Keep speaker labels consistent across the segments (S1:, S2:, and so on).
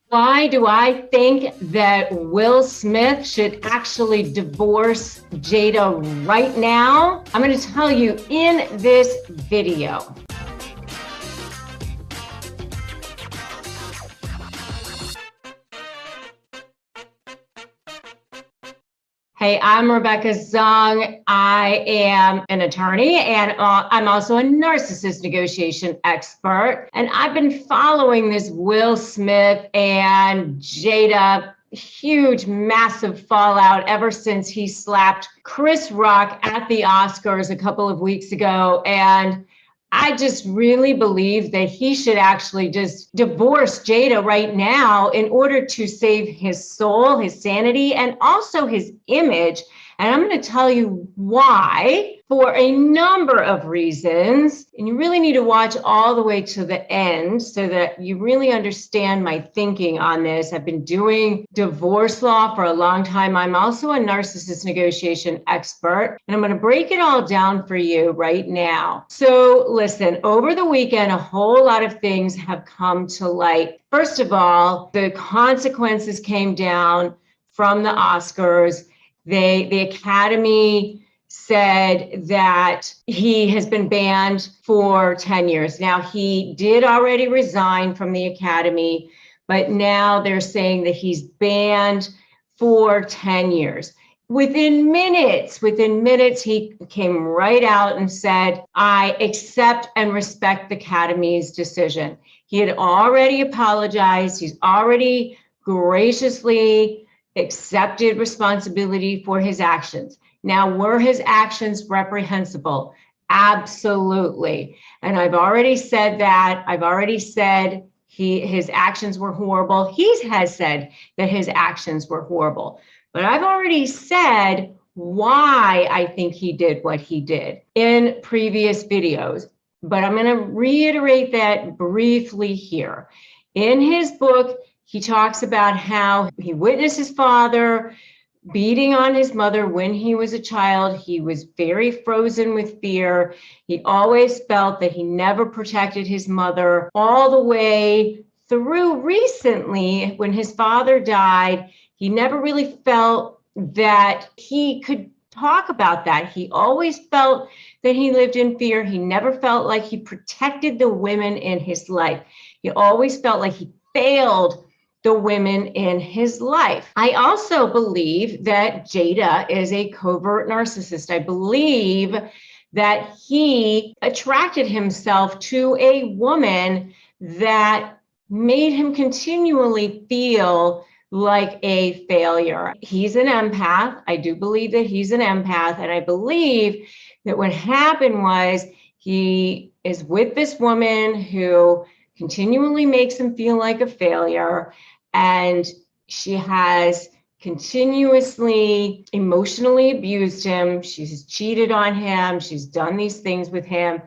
S1: Why do I think that Will Smith should actually divorce Jada right now? I'm going to tell you in this video. Hey, I'm Rebecca Zung. I am an attorney and I'm also a narcissist negotiation expert. And I've been following this Will Smith and Jada huge, massive fallout ever since he slapped Chris Rock at the Oscars a couple of weeks ago. And I just really believe that he should actually just divorce Jada right now in order to save his soul, his sanity, and also his image. And I'm going to tell you why for a number of reasons. And you really need to watch all the way to the end so that you really understand my thinking on this. I've been doing divorce law for a long time. I'm also a narcissist negotiation expert, and I'm going to break it all down for you right now. So listen, over the weekend, a whole lot of things have come to light. First of all, the consequences came down from the Oscars. The Academy said that he has been banned for 10 years. Now, he did already resign from the Academy, but now they're saying that he's banned for 10 years. Within minutes, he came right out and said, I accept and respect the Academy's decision. He had already apologized. He's already graciously accepted responsibility for his actions. Now, were his actions reprehensible? Absolutely. And I've already said that. I've already said his actions were horrible. He has said that his actions were horrible. But I've already said why I think he did what he did in previous videos. But I'm going to reiterate that briefly here. In his book, he talks about how he witnessed his father beating on his mother when he was a child. He was very frozen with fear. He always felt that he never protected his mother all the way through recently when his father died. He never really felt that he could talk about that. He always felt that he lived in fear. He never felt like he protected the women in his life. He always felt like he failed the women in his life. I also believe that Jada is a covert narcissist. I believe that he attracted himself to a woman that made him continually feel like a failure. He's an empath. I do believe that he's an empath. And I believe that what happened was he is with this woman who continually makes him feel like a failure. And she has continuously emotionally abused him. She's cheated on him. She's done these things with him.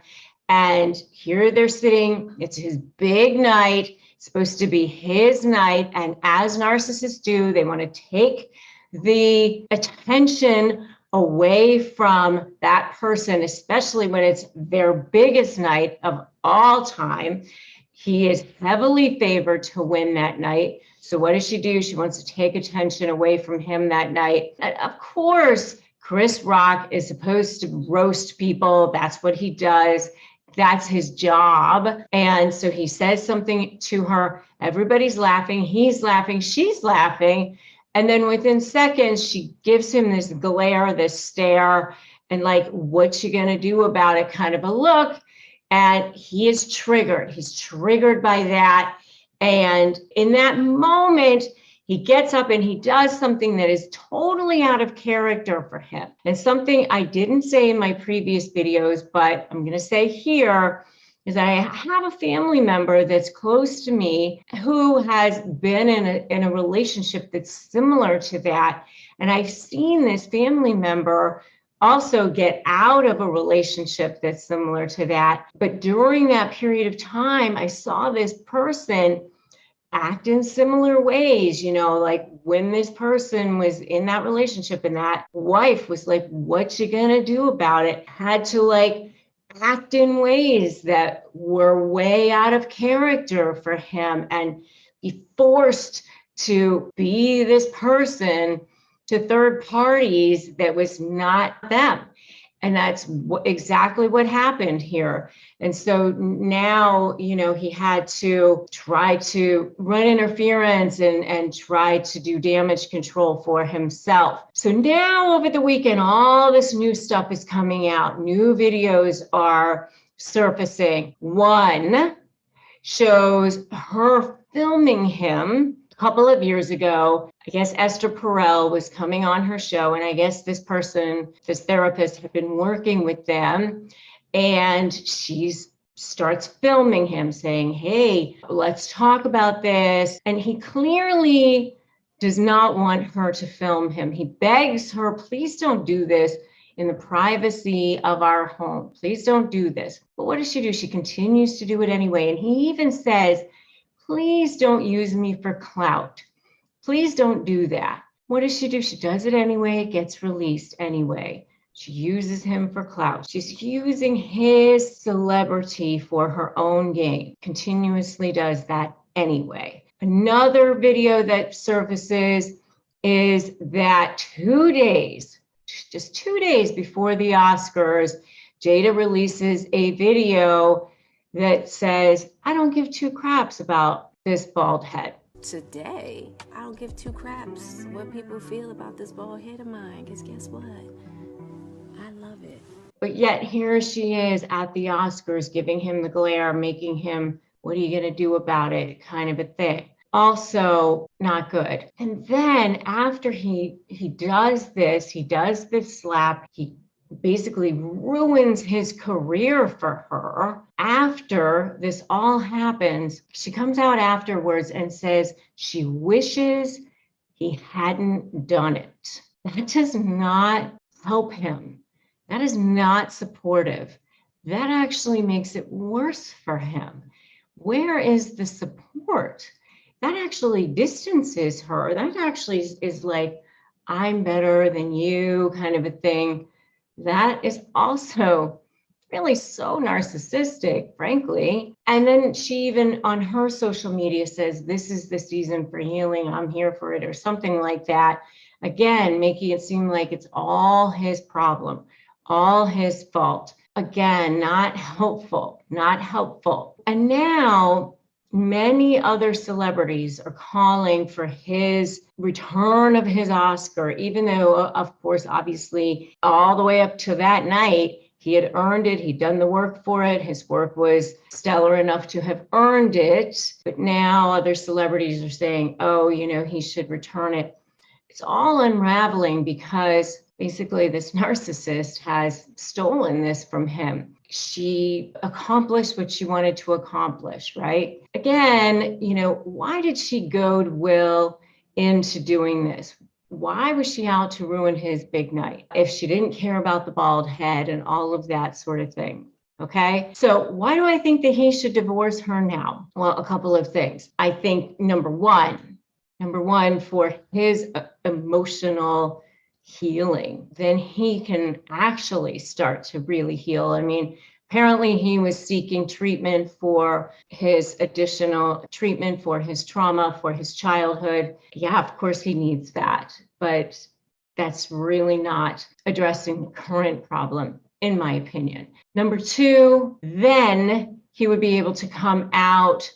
S1: And here they're sitting. It's his big night. It's supposed to be his night. And as narcissists do, they want to take the attention away from that person, especially when it's their biggest night of all time. He is heavily favored to win that night. So what does she do? She wants to take attention away from him that night. And of course, Chris Rock is supposed to roast people. That's what he does. That's his job. And so he says something to her. Everybody's laughing. He's laughing. She's laughing. And then within seconds, she gives him this glare, this stare, and like, what you gonna do about it kind of a look. And he is triggered. He's triggered by that. And in that moment, he gets up and he does something that is totally out of character for him. And something I didn't say in my previous videos, but I'm going to say here is that I have a family member that's close to me who has been in a relationship that's similar to that. And I've seen this family member also get out of a relationship that's similar to that. But during that period of time, I saw this person act in similar ways, like when this person was in that relationship and that wife was like, what you gonna do about it? Had to like act in ways that were way out of character for him. And be forced to be this person to third parties that was not them. And that's exactly what happened here. And so now, he had to try to run interference and try to do damage control for himself. So now over the weekend, all this new stuff is coming out. New videos are surfacing. One shows her filming him a couple of years ago. I guess Esther Perel was coming on her show, and I guess this therapist had been working with them, and she starts filming him saying, hey, let's talk about this. And he clearly does not want her to film him. He begs her, please don't do this in the privacy of our home. Please don't do this. But what does she do? She continues to do it anyway. And he even says, please don't use me for clout. Please don't do that. What does she do? She does it anyway. It gets released anyway. She uses him for clout. She's using his celebrity for her own gain. Continuously does that anyway. Another video that surfaces is that 2 days, just 2 days before the Oscars, Jada releases a video that says, I don't give two craps about this bald head.
S2: Today, I don't give two craps what people feel about this bald head of mine, because guess what? I love it.
S1: But yet here she is at the Oscars giving him the glare, making him, what are you going to do about it, kind of a thing. Also not good. And then after he does this slap, he basically ruins his career for her. After this all happens, she comes out afterwards and says she wishes he hadn't done it. That does not help him. That is not supportive. That actually makes it worse for him. Where is the support? That actually distances her. That actually is like, I'm better than you kind of a thing. That is also really so narcissistic, frankly. And then she even on her social media says, this is the season for healing. I'm here for it, or something like that. Again, making it seem like it's all his problem, all his fault. Again, not helpful, not helpful. And now many other celebrities are calling for his return of his Oscar, even though, of course, obviously, all the way up to that night, he had earned it. He'd done the work for it. His work was stellar enough to have earned it. But now other celebrities are saying, oh, he should return it. It's all unraveling because basically this narcissist has stolen this from him. She accomplished what she wanted to accomplish, right? Again, why did she goad Will into doing this? Why was she out to ruin his big night if she didn't care about the bald head and all of that sort of thing? Okay, so why do I think that he should divorce her now? Well, a couple of things. I think number one, for his emotional healing, then he can actually start to really heal. I mean, apparently he was seeking treatment for his additional treatment for his trauma, for his childhood. Yeah, of course he needs that, but that's really not addressing the current problem, in my opinion. Number two, then he would be able to come out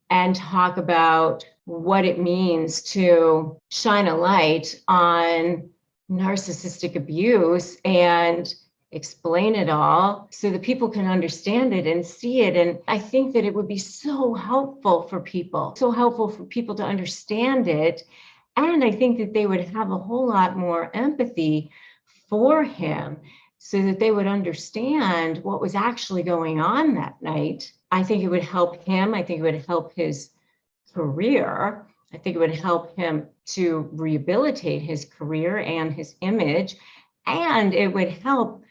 S1: and talk about what it means to shine a light on narcissistic abuse and explain it all so that people can understand it and see it. And I think that it would be so helpful for people to understand it. And I think that they would have a whole lot more empathy for him so that they would understand what was actually going on that night. I think it would help him. I think it would help his career. I think it would help him to rehabilitate his career and his image. And it would help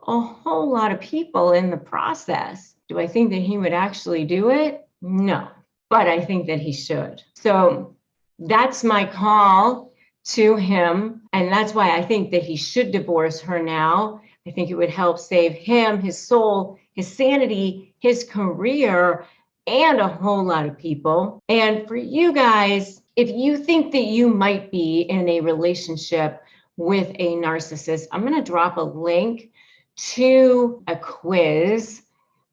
S1: a whole lot of people in the process. Do I think that he would actually do it? No, but I think that he should. So that's my call to him. And that's why I think that he should divorce her now. I think it would help save him, his soul, his sanity, his career, and a whole lot of people. And for you guys, if you think that you might be in a relationship with a narcissist, I'm going to drop a link to a quiz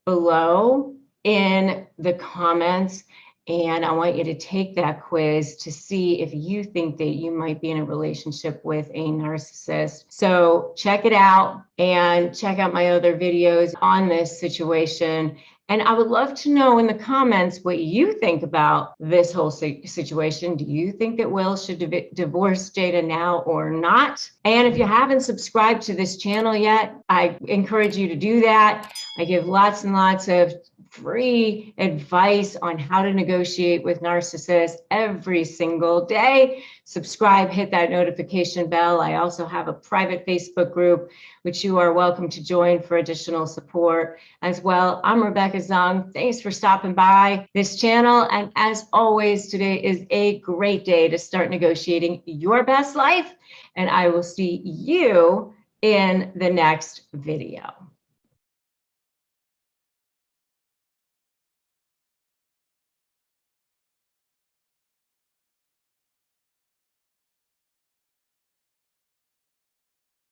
S1: below in the comments. And I want you to take that quiz to see if you think that you might be in a relationship with a narcissist. So check it out and check out my other videos on this situation. And I would love to know in the comments what you think about this whole situation. Do you think that Will should divorce Jada now or not? And if you haven't subscribed to this channel yet, I encourage you to do that. I give lots and lots of free advice on how to negotiate with narcissists every single day. Subscribe, hit that notification bell. I also have a private Facebook group, which you are welcome to join for additional support as well. I'm Rebecca Zung. Thanks for stopping by this channel. And as always, today is a great day to start negotiating your best life. And I will see you in the next video.